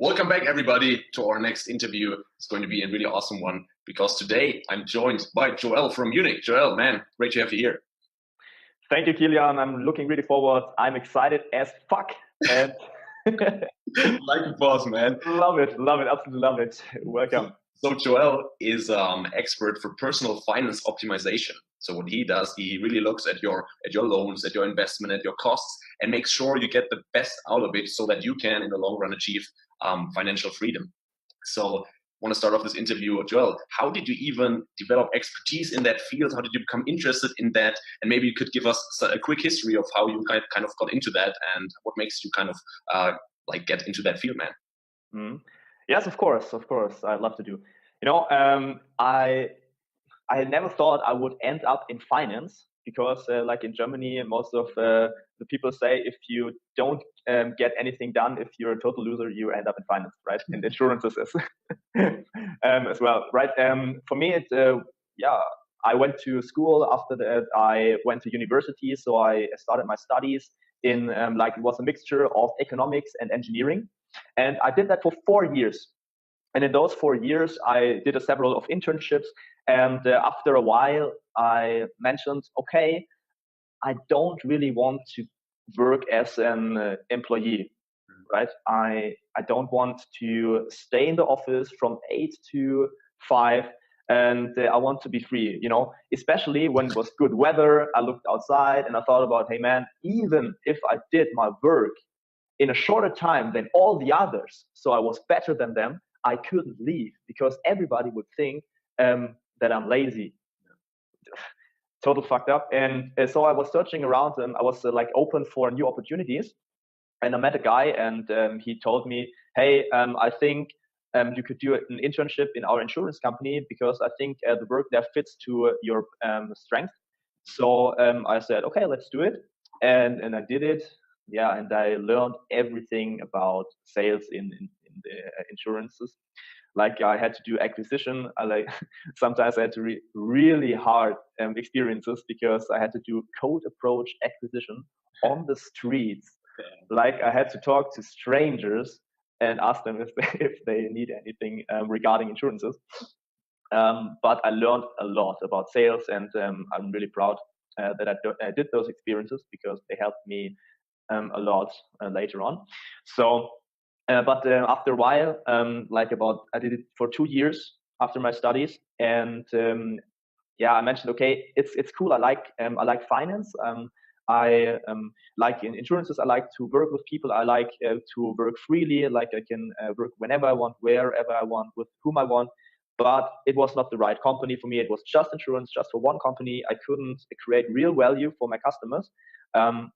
Welcome back, everybody, to our next interview. It's going to be a really awesome one because today I'm joined by Joel from Munich. Joel, man, great to have you here. Thank you, Kilian. I'm looking really forward. I'm excited as fuck. And like a boss, man. Love it, absolutely love it. Welcome. So Joel is expert for personal finance optimization. So what he does, he really looks at your loans, at your investment, at your costs, and makes sure you get the best out of it so that you can, in the long run, achieve financial freedom. So I want to start off this interview, Joel. How did you even develop expertise in that field? How did you become interested in that? And maybe you could give us a quick history of how you kind of got into that and what makes you kind of get into that field, man. Mm-hmm. Yes, of course. I'd love to do. I never thought I would end up in finance because, like in Germany, most of the people say if you don't get anything done, if you're a total loser, you end up in finance, right? And insurances as well, right? For me, I went to school. After that, I went to university. So I started my studies in it was a mixture of economics and engineering. And I did that for 4 years. And in those 4 years, I did several of internships. And after a while, I mentioned, okay, I don't really want to work as an employee, right? I don't want to stay in the office from 8 to 5. And I want to be free, especially when it was good weather. I looked outside and I thought about, hey, man, even if I did my work in a shorter time than all the others, so I was better than them, I couldn't leave because everybody would think that I'm lazy. Total fucked up. And so I was searching around and I was open for new opportunities. And I met a guy and he told me, hey, I think you could do an internship in our insurance company because I think the work there fits to your strength. So I said, okay, let's do it. And I did it. Yeah, and I learned everything about sales in the insurances. Like I had to do acquisition. Sometimes I had to really hard experiences because I had to do cold approach acquisition on the streets. Like I had to talk to strangers and ask them if they need anything regarding insurances. But I learned a lot about sales, and I'm really proud that I did those experiences because they helped me a lot later on. So, but after a while, I did it for 2 years after my studies, and I mentioned, okay, it's cool. I like finance. I like in insurances. I like to work with people. I like to work freely. Like I can work whenever I want, wherever I want, with whom I want. But it was not the right company for me. It was just insurance, just for one company. I couldn't create real value for my customers.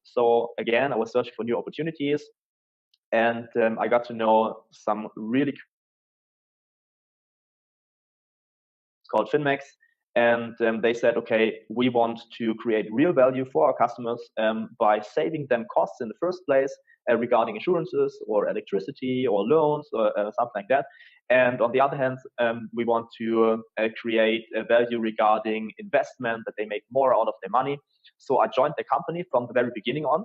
So again, I was searching for new opportunities, and I got to know some really called Finmix. And they said, okay, we want to create real value for our customers by saving them costs in the first place regarding insurances or electricity or loans or something like that. And on the other hand, we want to create a value regarding investment, that they make more out of their money. So I joined the company from the very beginning on.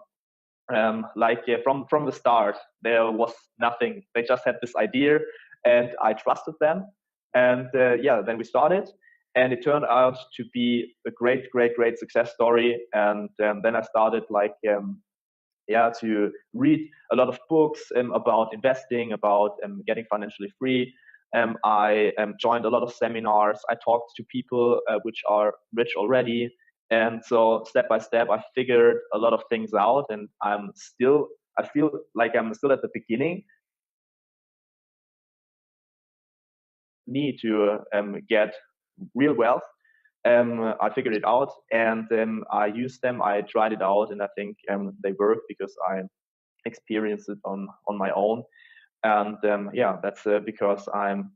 From the start, there was nothing. They just had this idea and I trusted them. And then we started. And it turned out to be a great success story. And then I started to read a lot of books about investing, about getting financially free. I joined a lot of seminars. I talked to people which are rich already. And so step by step, I figured a lot of things out. And I feel like I'm still at the beginning. Need to get real wealth. I figured it out and I used them. I tried it out and I think they work because I experienced it on my own. And that's because I'm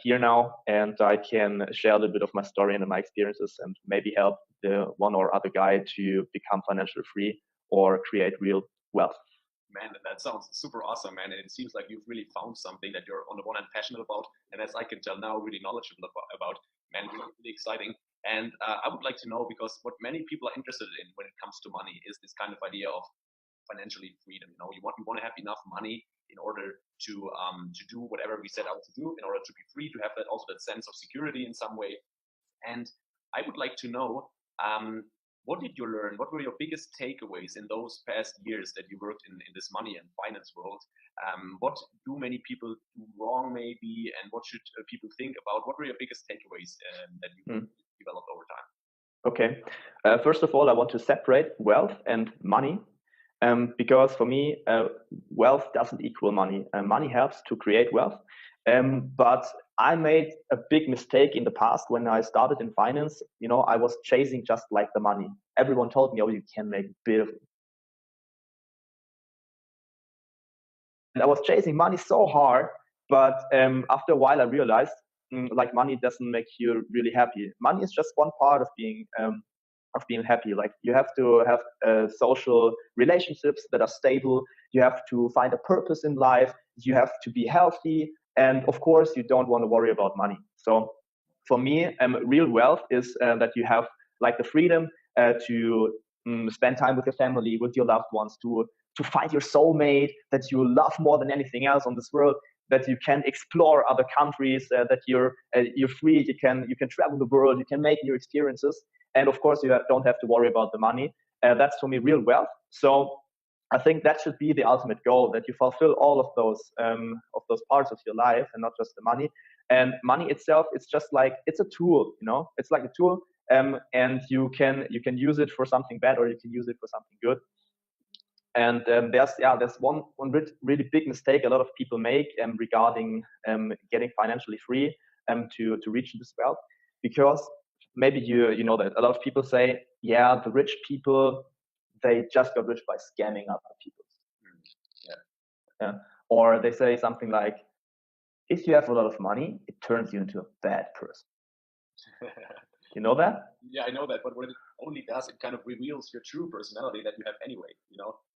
here now and I can share a little bit of my story and my experiences and maybe help the one or other guy to become financially free or create real wealth. Man, that sounds super awesome, man. And it seems like you've really found something that you're on the one hand passionate about, and as I can tell now, really knowledgeable about. Man, really exciting. And I would like to know, because what many people are interested in when it comes to money is this kind of idea of financially freedom. You want to have enough money in order to do whatever we set out to do, in order to be free, to have that sense of security in some way. And I would like to know, what did you learn? What were your biggest takeaways in those past years that you worked in this money and finance world? What do many people do wrong, maybe, and what should people think about? What were your biggest takeaways that you developed over time? Okay. First of all, I want to separate wealth and money, because for me, wealth doesn't equal money. Money helps to create wealth. But I made a big mistake in the past when I started in finance. I was chasing just like the money. Everyone told me, oh, you can make billions. And I was chasing money so hard, but after a while I realized, like, money doesn't make you really happy. Money is just one part of being happy. Like, you have to have social relationships that are stable. You have to find a purpose in life. You have to be healthy. And of course, you don't want to worry about money. So for me, real wealth is that you have like the freedom to spend time with your family, with your loved ones, to find your soulmate that you love more than anything else on this world, that you can explore other countries, that you're free, you can travel the world, you can make new experiences. And of course, you don't have to worry about the money. That's for me real wealth. So I think that should be the ultimate goal, that you fulfill all of those parts of your life and not just the money. And money itself, it's just like, it's a tool, it's like a tool. And you can use it for something bad, or you can use it for something good. And there's one really big mistake a lot of people make regarding getting financially free to reach this wealth, because maybe you know that a lot of people say, yeah, the rich people, they just got rich by scamming other people. Yeah. Or they say something like, if you have a lot of money, it turns you into a bad person. You know that? Yeah, I know that, but what it only does, it kind of reveals your true personality that you have anyway.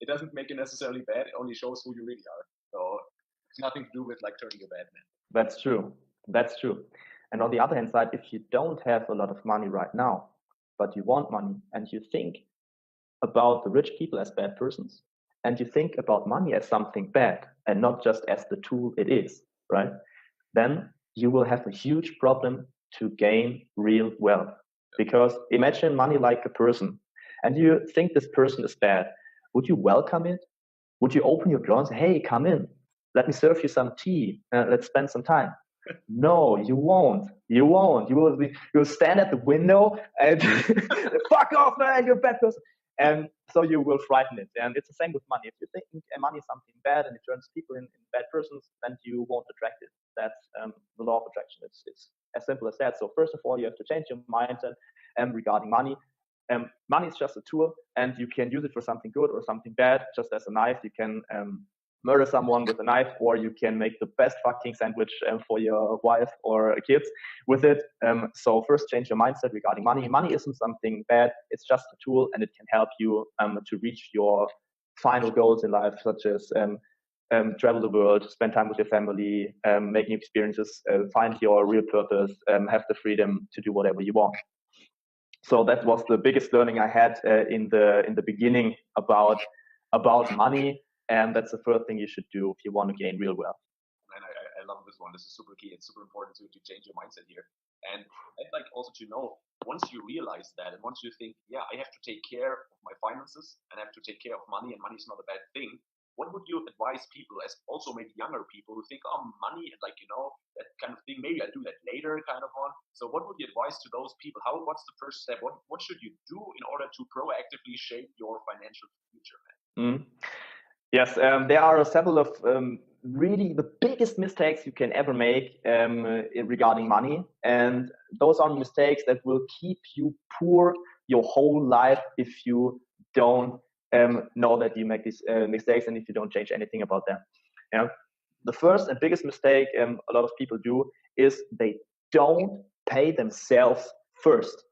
It doesn't make you necessarily bad. It only shows who you really are. So it's nothing to do with like turning you bad man. That's true. That's true. And on the other hand side, if you don't have a lot of money right now, but you want money, and you think about the rich people as bad persons, and you think about money as something bad and not just as the tool it is, right? Then you will have a huge problem to gain real wealth. Because imagine money like a person, and you think this person is bad. Would you welcome it? Would you open your door and say, hey, come in, let me serve you some tea, let's spend some time? No, you won't. You won't. You'll stand at the window and fuck off, man, you're a bad person. And so you will frighten it. And it's the same with money. If you think money is something bad and it turns people in bad persons, then you won't attract it. That's the law of attraction. It's as simple as that. So first of all, you have to change your mindset regarding money. Money is just a tool, and you can use it for something good or something bad. Just as a knife, you can murder someone with a knife, or you can make the best fucking sandwich for your wife or kids with it. So first, change your mindset regarding money. Money isn't something bad. It's just a tool, and it can help you to reach your final goals in life, such as travel the world, spend time with your family, make new experiences, find your real purpose, have the freedom to do whatever you want. So that was the biggest learning I had in the beginning about money. And that's the first thing you should do if you want to gain real wealth. And I love this one. This is super key. It's super important to change your mindset here. And I'd like also to know, once you realize that, and once you think, yeah, I have to take care of my finances and I have to take care of money, and money is not a bad thing, what would you advise people, as also maybe younger people who think, oh, money, like, that kind of thing, maybe I do that later kind of on. So what would you advise to those people? What's the first step? What should you do in order to proactively shape your financial future, man? Yes, there are several of really the biggest mistakes you can ever make regarding money. And those are mistakes that will keep you poor your whole life if you don't know that you make these mistakes, and if you don't change anything about them. The first and biggest mistake a lot of people do is they don't pay themselves first.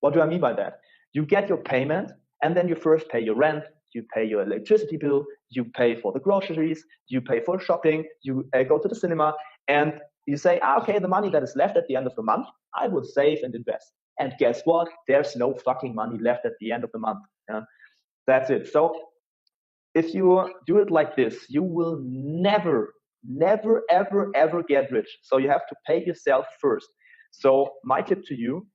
What do I mean by that? You get your payment, and then you first pay your rent, you pay your electricity bill, you pay for the groceries, you pay for shopping, you go to the cinema, and you say, okay, the money that is left at the end of the month, I will save and invest. And guess what? There's no fucking money left at the end of the month. That's it. So if you do it like this, you will never, never, ever, ever get rich. So you have to pay yourself first. So my tip to you,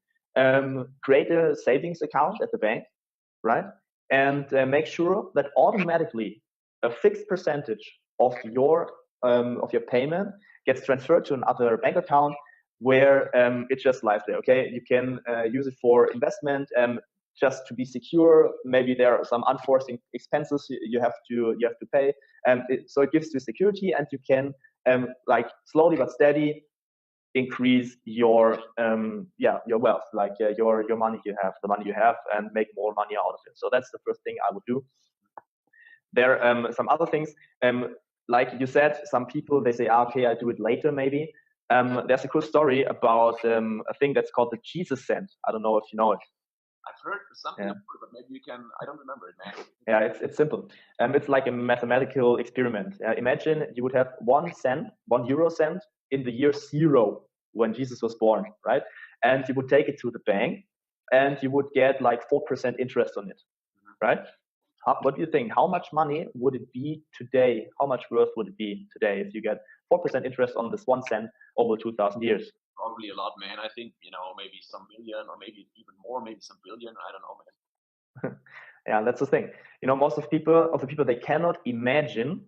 create a savings account at the bank, right? And make sure that automatically a fixed percentage of your payment gets transferred to another bank account where it just lies there. Okay, you can use it for investment, just to be secure. Maybe there are some unforeseen expenses you have to pay, so it gives you security, and you can like slowly but steady increase your wealth, like your money you have, the money you have, and make more money out of it. So that's the first thing I would do. There some other things, like you said, some people, they say, okay, I do it later maybe. There's a cool story about a thing that's called the Jesus cent. I don't know if you know it. I've heard something about it, but maybe you can. I don't remember it, man. Yeah, it's simple. It's like a mathematical experiment. Imagine you would have 1 cent, 1 euro cent in the year 0 when Jesus was born, right? And you would take it to the bank, and you would get like 4% interest on it, right? What do you think? How much money would it be today? How much worth would it be today if you get 4% interest on this 1 cent over 2,000 years? Probably a lot, man. I think, maybe some million, or maybe even more, maybe some billion. I don't know, man. Yeah, that's the thing. Most of the people, they cannot imagine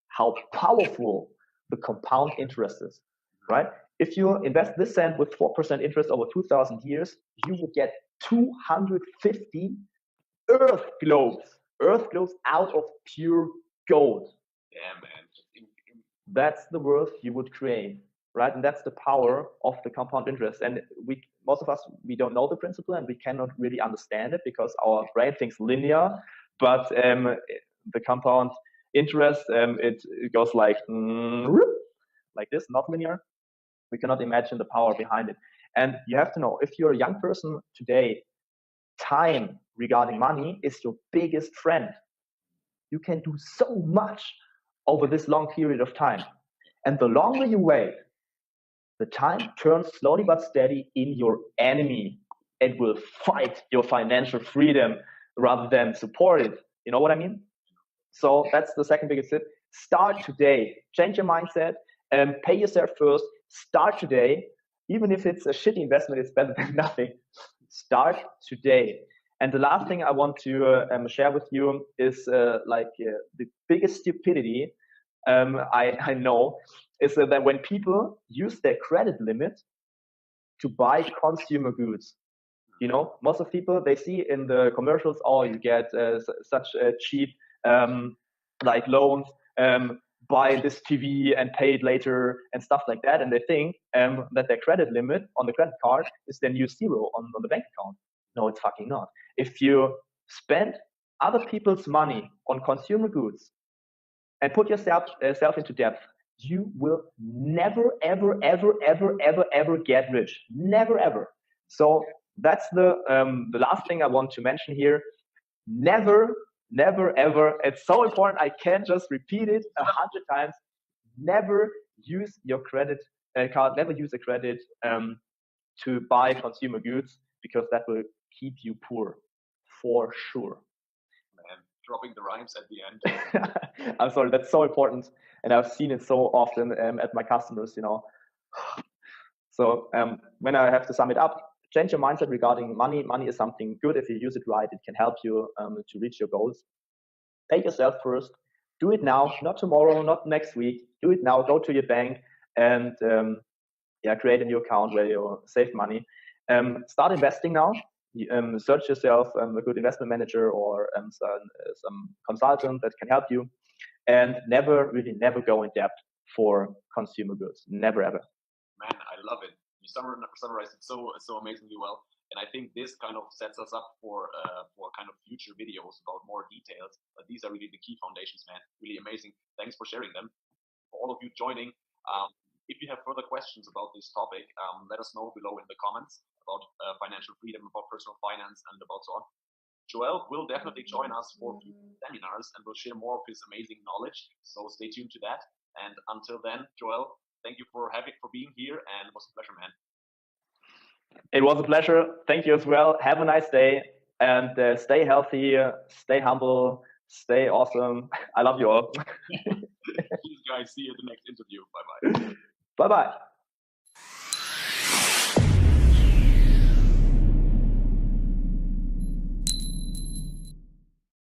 how powerful the compound interest is, right? If you invest this cent with 4% interest over 2,000 years, you would get 250 Earth globes out of pure gold. Yeah, man. That's the worth you would create, right? And that's the power of the compound interest. And most of us, we don't know the principle, and we cannot really understand it because our brain thinks linear. But the compound interest, it goes like this, not linear. We cannot imagine the power behind it. And you have to know, if you're a young person today, time regarding money is your biggest friend. You can do so much over this long period of time. And the longer you wait, the time turns slowly but steady in your enemy. It will fight your financial freedom rather than support it. You know what I mean? So that's the second biggest tip. Start today. Change your mindset and pay yourself first. Start today. Even if it's a shitty investment, it's better than nothing. Start today. And the last thing I want to share with you is the biggest stupidity I know is that when people use their credit limit to buy consumer goods, most of people, they see in the commercials, oh, you get such cheap loans, buy this TV and pay it later and stuff like that. And they think that their credit limit on the credit card is their new 0 on the bank account. No, it's fucking not. If you spend other people's money on consumer goods and put yourself into debt, you will never, ever, ever, ever, ever, ever get rich. Never, ever. So that's the last thing I want to mention here. Never, never, ever. It's so important. I can't just repeat it 100 times. Never use your credit card. Never use a credit to buy consumer goods, because that will keep you poor for sure. Man, dropping the rhymes at the end. I'm sorry, that's so important, and I've seen it so often at my customers. So when I have to sum it up, change your mindset regarding money. Money is something good. If you use it right, it can help you to reach your goals. Pay yourself first. Do it now, not tomorrow, not next week. Do it now. Go to your bank and create a new account where you save money. Start investing now. Search yourself a good investment manager or some consultant that can help you. And never go in debt for consumer goods. Never, ever. Man, I love it. You summarized it so amazingly well. And I think this kind of sets us up for kind of future videos about more details. But these are really the key foundations, man. Really amazing. Thanks for sharing them. For all of you joining, if you have further questions about this topic, let us know below in the comments about financial freedom, about personal finance, and about so on. Joel will definitely join us for future seminars and will share more of his amazing knowledge. So stay tuned to that. And until then, Joel, thank you for being here, and it was a pleasure, man. It was a pleasure. Thank you as well. Have a nice day, and stay healthy, stay humble, Stay awesome. I love you all. Please, guys, see you at the next interview. Bye bye. Bye bye.